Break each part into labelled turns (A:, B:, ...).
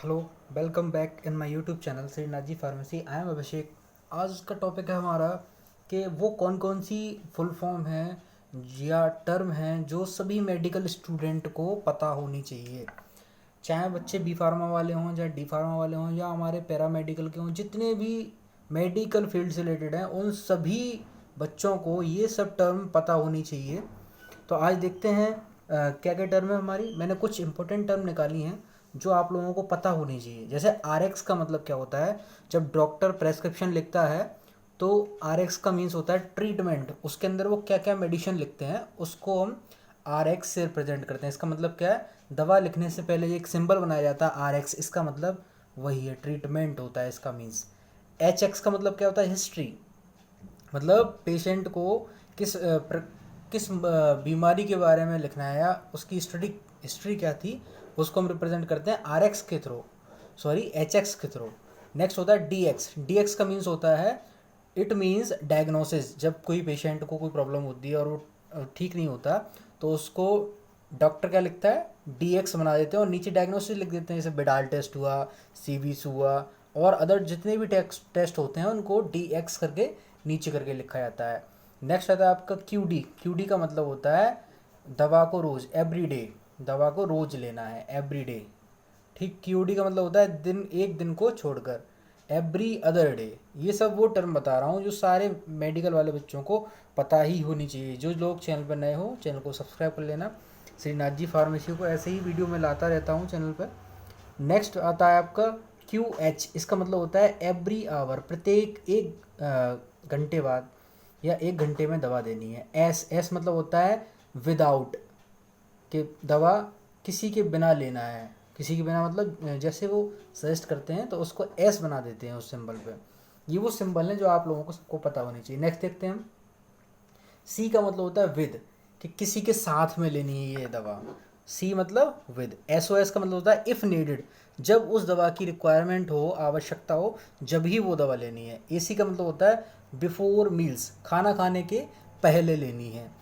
A: Hello, welcome back in my YouTube channel Shrinath ji pharmacy. I am Abhishek. आज का topic है हमारा कि वो कौन कौन सी फुल फॉर्म है या टर्म हैं जो सभी मेडिकल स्टूडेंट को पता होनी चाहिए, चाहे बच्चे बी फार्मा वाले हों, चाहे डी फार्मा वाले हों, या हमारे पैरा मेडिकल के हों। जितने भी मेडिकल फील्ड से रिलेटेड हैं उन सभी बच्चों को ये सब टर्म पता होनी चाहिए। तो आज देखते हैं क्या क्या टर्म है हमारी। मैंने कुछ इंपॉर्टेंट टर्म निकाली हैं जो आप लोगों को पता होनी चाहिए। जैसे आरएक्स का मतलब क्या होता है। जब डॉक्टर प्रेस्क्रिप्शन लिखता है तो आरएक्स का मीन्स होता है ट्रीटमेंट। उसके अंदर वो क्या क्या मेडिसिन लिखते हैं उसको हम आरएक्स से रिप्रेजेंट करते हैं। इसका मतलब क्या है, दवा लिखने से पहले एक सिंबल बनाया जाता है आरएक्स, इसका मतलब वही है, ट्रीटमेंट होता है इसका मीन्स। एचएक्स का मतलब क्या होता है, हिस्ट्री। मतलब पेशेंट को किस बीमारी के बारे में लिखना है या उसकी हिस्ट्री क्या थी, उसको हम रिप्रेजेंट करते हैं आर एक्स के थ्रू, सॉरी एच एक्स के थ्रू। नेक्स्ट होता है डी एक्स। डी एक्स का मीन्स होता है, इट मीन्स डायग्नोसिस। जब कोई पेशेंट को कोई प्रॉब्लम होती है और वो ठीक नहीं होता तो उसको डॉक्टर क्या लिखता है, डी एक्स बना देते हैं और नीचे डायग्नोसिस लिख देते हैं। जैसे बिडाल टेस्ट हुआ, सीवीस हुआ और अदर जितने भी टेस्ट होते हैं उनको डी एक्स करके नीचे करके लिखा जाता है। नेक्स्ट आता है आपका क्यू डी। क्यू डी का मतलब होता है दवा को रोज़, एवरी डे, दवा को रोज़ लेना है, एवरी डे। ठीक, क्यू डी का मतलब होता है दिन, एक दिन को छोड़कर, एवरी अदर डे। ये सब वो टर्म बता रहा हूँ जो सारे मेडिकल वाले बच्चों को पता ही होनी चाहिए। जो लोग चैनल पर नए हो चैनल को सब्सक्राइब कर लेना। श्रीनाथ जी फार्मेसी को ऐसे ही वीडियो में लाता रहता हूँ चैनल पर। नेक्स्ट आता है आपका क्यू एच। इसका मतलब होता है एवरी आवर, प्रत्येक एक घंटे बाद या एक घंटे में दवा देनी है। एस एस मतलब होता है विदाउट, कि दवा किसी के बिना लेना है। किसी के बिना मतलब जैसे वो सजेस्ट करते हैं तो उसको एस बना देते हैं उस सिंबल पे। ये वो सिंबल है जो आप लोगों को सबको पता होनी चाहिए। नेक्स्ट देखते हैं हम। सी का मतलब होता है विद, कि किसी के साथ में लेनी है ये दवा। सी मतलब विद। एस ओ एस का मतलब होता है इफ़ नीडेड, जब उस दवा की रिक्वायरमेंट हो, आवश्यकता हो, जब ही वो दवा लेनी है। ए सी का मतलब होता है बिफोर मील्स, खाना खाने के पहले लेनी है।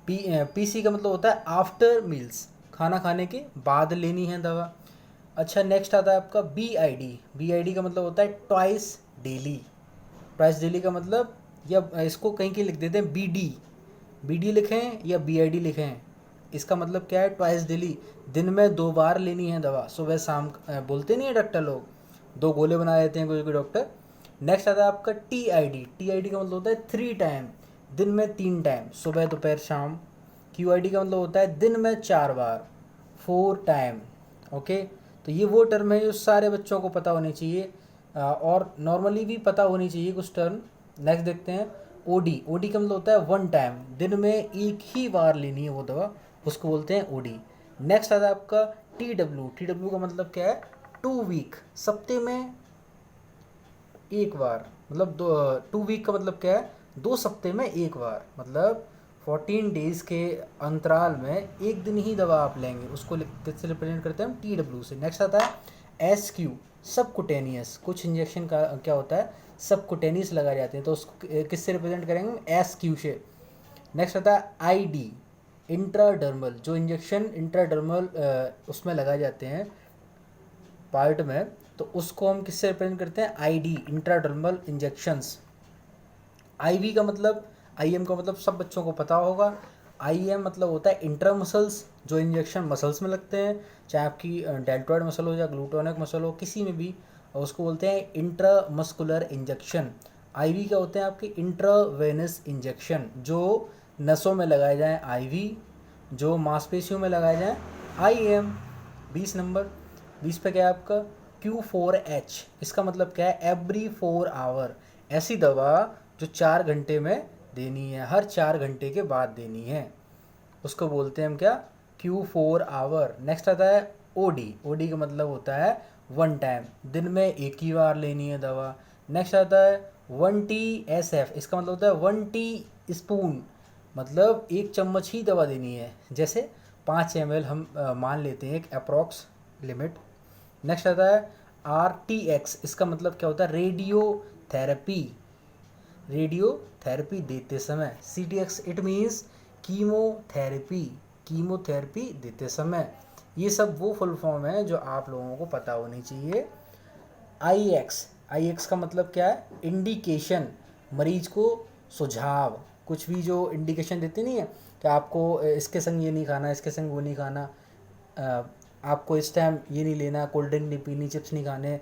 A: पी सी का मतलब होता है आफ्टर मील्स, खाना खाने के बाद लेनी है दवा। अच्छा, नेक्स्ट आता है आपका B I D. B I D का मतलब होता है ट्वाइस डेली। ट्वाइस डेली का मतलब, या इसको कहीं के लिख देते हैं बी डी, बी डी लिखें या बी आई डी लिखें। इसका मतलब क्या है, ट्वाइस डेली, दिन में 2 बार लेनी है दवा, सुबह शाम। बोलते नहीं है डॉक्टर लोग, 2 गोले बना देते हैं कोई कोई डॉक्टर। नेक्स्ट आता है आपका T I D. T I D का मतलब होता है 3 टाइम, दिन में 3 टाइम, सुबह दोपहर शाम। क्यू आई डी का मतलब होता है दिन में 4 बार, 4 टाइम। ओके, तो ये वो टर्म है जो सारे बच्चों को पता होनी चाहिए और नॉर्मली भी पता होनी चाहिए कुछ टर्म। नेक्स्ट देखते हैं ओडी। ओडी का मतलब होता है 1 टाइम, दिन में एक ही बार लेनी है वो दवा, उसको बोलते हैं ओडी। नेक्स्ट आता है आपका टी डब्ल्यू। टी डब्ल्यू का मतलब क्या है, 2 वीक, सप्ते में एक बार। मतलब 2 वीक का मतलब क्या है, 2 सप्ते में एक बार, मतलब 14 डेज के अंतराल में एक दिन ही दवा आप लेंगे, उसको किससे रिप्रेजेंट करते हैं हम, टी डब्ल्यू से। नेक्स्ट आता है एस क्यू, सबकुटेनियस। कुछ इंजेक्शन का क्या होता है, सबकुटेनियस लगाए जाते हैं, तो उसको किससे रिप्रेजेंट करेंगे, एस क्यू से। नेक्स्ट आता है आई डी, इंट्राडर्मल। जो इंजेक्शन इंट्राडर्मल उसमें लगाए जाते हैं पार्ट में, तो उसको हम किससे रिप्रेजेंट करते हैं, आईडी, इंट्राडर्मल इंजेक्शंस। आईवी का मतलब, आईएम का मतलब सब बच्चों को पता होगा। आईएम मतलब होता है इंट्रा मसल्स, जो इंजेक्शन मसल्स में लगते हैं, चाहे आपकी डेल्टॉइड मसल हो या ग्लूटोनिक मसल हो, किसी में भी, और उसको बोलते हैं इंट्रा मस्कुलर इंजेक्शन। आईवी का होते हैं आपके इंट्रावेनस इंजेक्शन, जो नसों में लगाए जाएँ आईवी, जो मांसपेशियों में लगाए जाएँ आईएम। 20 नंबर, 20 पे क्या है आपका Q4H। इसका मतलब क्या है, एवरी 4 आवर, ऐसी दवा जो 4 घंटे में देनी है, हर 4 घंटे के बाद देनी है, उसको बोलते हैं हम क्या, Q4 आवर। नेक्स्ट आता है ओडी। ओडी का मतलब होता है 1 टाइम, दिन में एक ही बार लेनी है दवा। नेक्स्ट आता है 1TSF। इसका मतलब होता है 1 टी स्पून, मतलब 1 चम्मच ही दवा देनी है। जैसे 5 ml हम मान लेते हैं एक अप्रॉक्स लिमिट। नेक्स्ट आता है RTX। इसका मतलब क्या होता है, रेडियो थेरेपी, रेडियो थेरेपी देते समय। CTX it means chemotherapy, chemotherapy देते समय। ये सब वो फुल फॉर्म है जो आप लोगों को पता होनी चाहिए। आई एक्स का मतलब क्या है? इंडिकेशन, मरीज को सुझाव, कुछ भी जो इंडिकेशन देती नहीं है कि आपको इसके संग ये नहीं खाना, इसके संग वो नहीं खाना, आपको इस टाइम ये नहीं लेना, कोल्ड ड्रिंक नहीं पीनी, चिप्स नहीं खाने,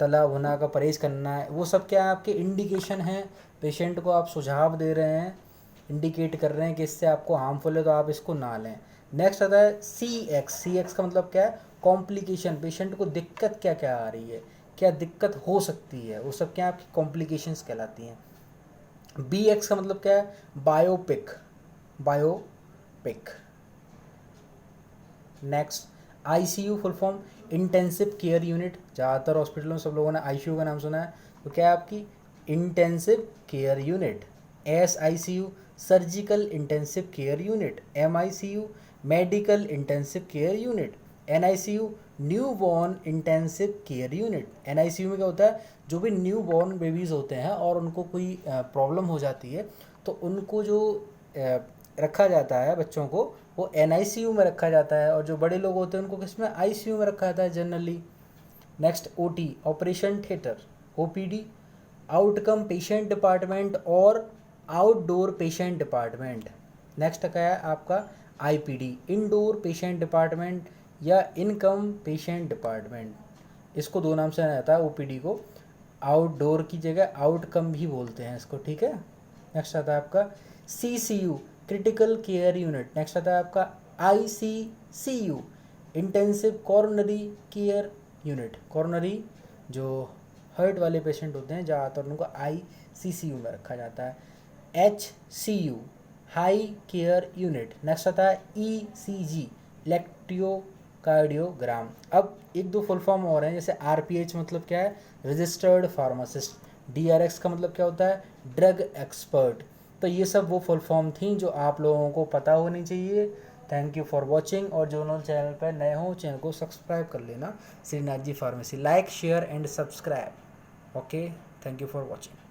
A: तला भुना का परहेज़ करना है, वो सब क्या है? आपके इंडिकेशन है। पेशेंट को आप सुझाव दे रहे हैं, इंडिकेट कर रहे हैं कि इससे आपको हार्मफुल है तो आप इसको ना लें। नेक्स्ट आता है सी एक्स का मतलब क्या है? कॉम्प्लिकेशन, पेशेंट को दिक्कत क्या क्या आ रही है, क्या दिक्कत हो सकती है, वो सब क्या आपकी कॉम्प्लिकेशंस कहलाती हैं। बी एक्स का मतलब क्या है? Biopic. Next ICU full form intensive care unit. ज़्यादातर हॉस्पिटलों में सब लोगों ने आईसीयू का नाम सुना है, तो क्या है आपकी? Intensive care unit. SICU surgical intensive care unit. MICU medical intensive care unit. NICU newborn intensive care unit. NICU में क्या होता है? जो भी न्यू बॉर्न बेबीज़ होते हैं और उनको कोई प्रॉब्लम हो जाती है तो उनको जो रखा जाता है बच्चों को, वो एनआईसीयू में रखा जाता है, और जो बड़े लोग होते हैं उनको किस में? आईसीयू में रखा जाता है generally. Next OT operation theatre. OPD outcome patient department और आउटडोर पेशेंट डिपार्टमेंट। नेक्स्ट क्या है आपका? आईपीडी इंडोर पेशेंट डिपार्टमेंट या इनकम पेशेंट डिपार्टमेंट। इसको दो नाम से जाना जाता है ओपीडी को, आउटडोर की जगह आउटकम भी बोलते हैं इसको, ठीक है। नेक्स्ट आता है आपका CCU critical care unit. Next आता है आपका ICCU intensive coronary care unit. Coronary जो हर्ट वाले पेशेंट होते हैं ज़्यादातर उनको आईसीसीयू में रखा जाता है। HCU high care unit. Next आता है ईसीजी इलेक्ट्रोकार्डियोग्राम। अब एक दो फुल फॉर्म और हैं, जैसे आरपीएच मतलब क्या है? Registered pharmacist. डीआरएक्स का मतलब क्या होता है? Drug expert. तो ये सब वो फुल फॉर्म थी जो आप लोगों को पता होनी चाहिए। थैंक यू फॉर वॉचिंग, और जो लोग चैनल पर नए हो चैनल को सब्सक्राइब कर लेना। Shrinath ji pharmacy, like share and subscribe. Okay, thank you for watching.